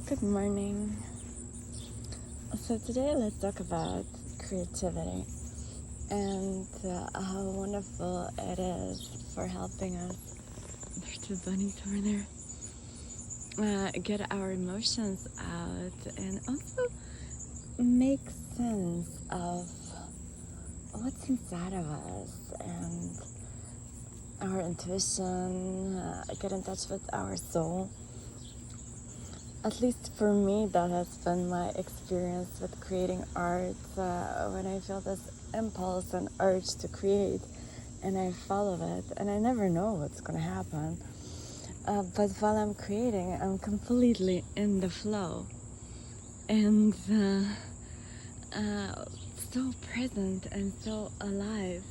Good morning. So today let's talk about creativity and how wonderful it is for helping us. There's two bunnies over there. Get our emotions out and also make sense of what's inside of us and our intuition. Get in touch with our soul. At least for me, that has been my experience with creating art. When I feel this impulse and urge to create, and I follow it, and I never know what's going to happen. But while I'm creating, I'm completely in the flow and so present and so alive.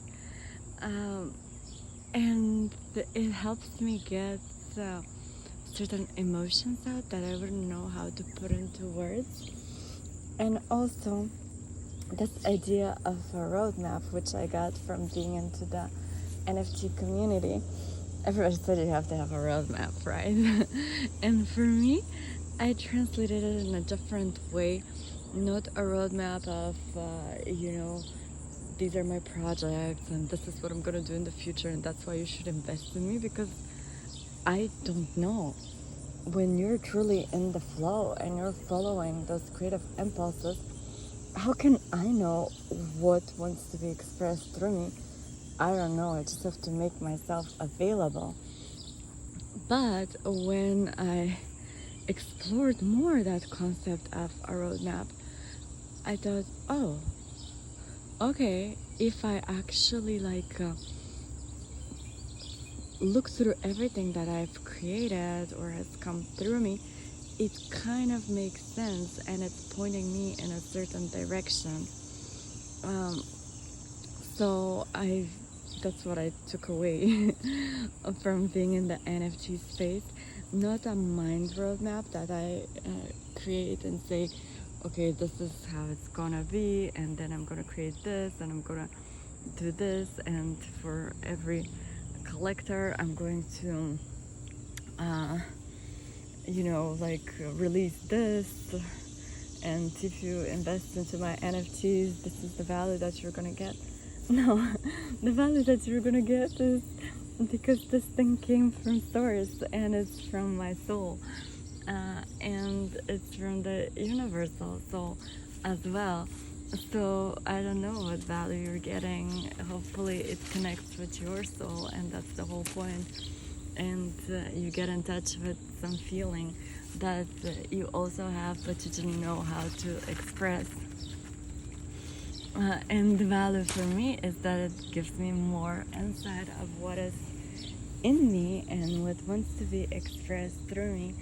And it helps me get certain emotions out that I wouldn't know how to put into words. And also this idea of a roadmap, which I got from being into the NFT community. Everybody said you have to have a roadmap, right? And for me, I translated it in a different way. Not a roadmap of, these are my projects and this is what I'm gonna do in the future and that's why you should invest in me, because I don't know. When you're truly in the flow and you're following those creative impulses, how can I know what wants to be expressed through me? I don't know. I just have to make myself available. But when I explored more that concept of a roadmap, I thought, oh, okay, if I actually look through everything that I've created or has come through me, it kind of makes sense and it's pointing me in a certain direction. So that's what I took away from being in the NFT space. Not a mind roadmap that I create and say, okay, this is how it's gonna be, and then I'm gonna create this, and I'm gonna do this, and for every collector I'm going to release this, and if you invest into my NFTs, this is the value that you're gonna get. No, the value that you're gonna get is because this thing came from source and it's from my soul, and it's from the universal soul as well. So I don't know what value you're getting. Hopefully it connects with your soul, and that's the whole point. And you get in touch with some feeling that you also have, but you didn't know how to express. And the value for me is that it gives me more insight of what is in me and what wants to be expressed through me,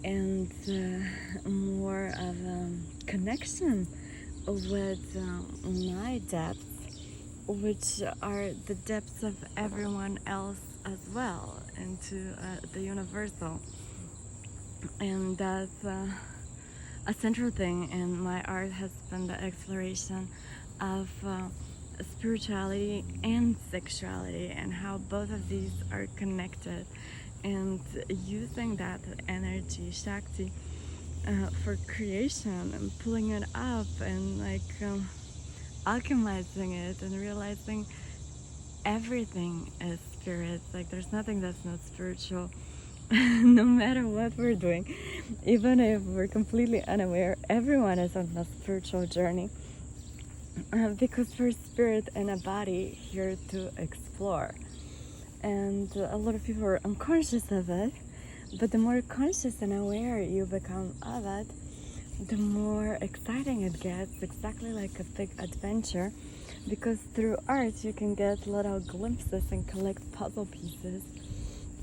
and more of a connection with my depths, which are the depths of everyone else as well, into the universal. And that's a central thing in my art has been the exploration of spirituality and sexuality and how both of these are connected, and using that energy, Shakti, for creation and pulling it up and alchemizing it and realizing everything is spirit. Like there's nothing that's not spiritual. No matter what we're doing, even if we're completely unaware, everyone is on a spiritual journey, because we're spirit and a body here to explore. And a lot of people are unconscious of it, but the more conscious and aware you become of it, the more exciting it gets, exactly like a big adventure, because through art you can get little glimpses and collect puzzle pieces.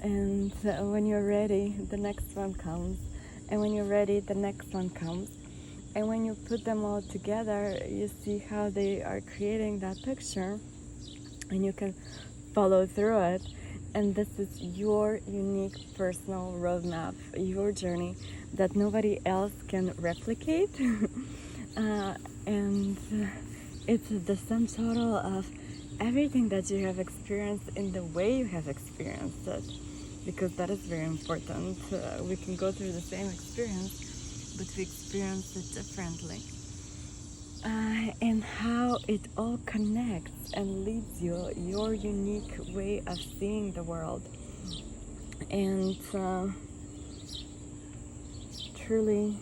And when you're ready, the next one comes. And when you're ready, the next one comes. And when you put them all together, you see how they are creating that picture. And you can follow through it. And this is your unique personal roadmap, your journey that nobody else can replicate. And it's the sum total of everything that you have experienced in the way you have experienced it, because that is very important. We can go through the same experience, but we experience it differently. And how it all connects and leads you your unique way of seeing the world. And truly,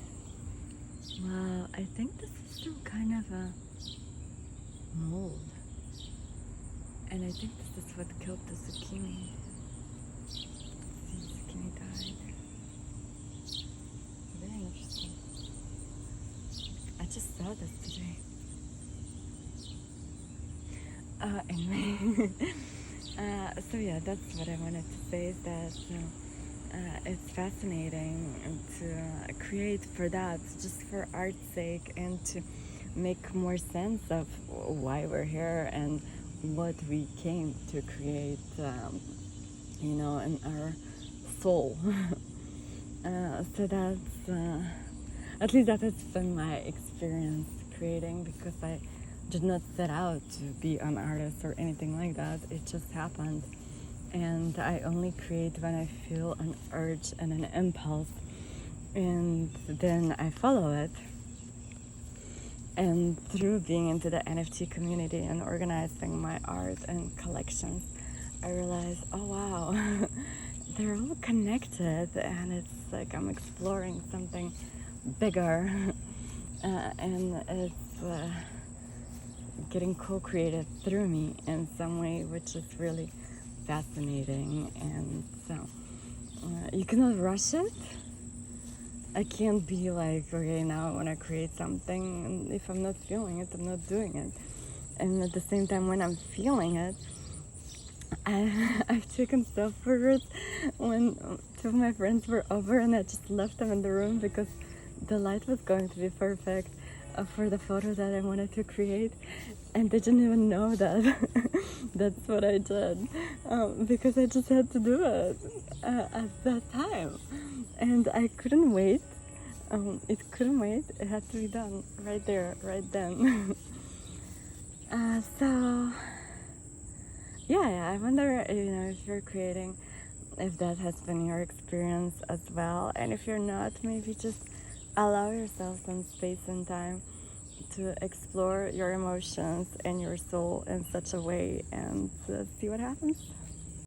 wow, I think this is some kind of a mold. And I think this is what killed the zucchini. See, zucchini died. Very interesting. I just saw this today. Anyway, so yeah, that's what I wanted to say, is that it's fascinating to create for that, just for art's sake, and to make more sense of why we're here and what we came to create, in our soul. So that's, at least that has been my experience creating, because I did not set out to be an artist or anything like that. It just happened. And I only create when I feel an urge and an impulse. And then I follow it. And through being into the NFT community and organizing my art and collections, I realized, oh wow, they're all connected, and it's like I'm exploring something bigger, and it's getting co-created through me in some way, which is really fascinating. And so you cannot rush it. I can't be like, okay, now I want to create something, and if I'm not feeling it, I'm not doing it. And at the same time, when I'm feeling it, I've taken stuff photos when two of my friends were over, and I just left them in the room because the light was going to be perfect for the photo that I wanted to create, and they didn't even know that that's what I did, because I just had to do it at that time, and I couldn't wait. It couldn't wait. It had to be done right there, right then. So yeah, I wonder, if you're creating, if that has been your experience as well, and if you're not, maybe just allow yourself some space and time to explore your emotions and your soul in such a way, and see what happens.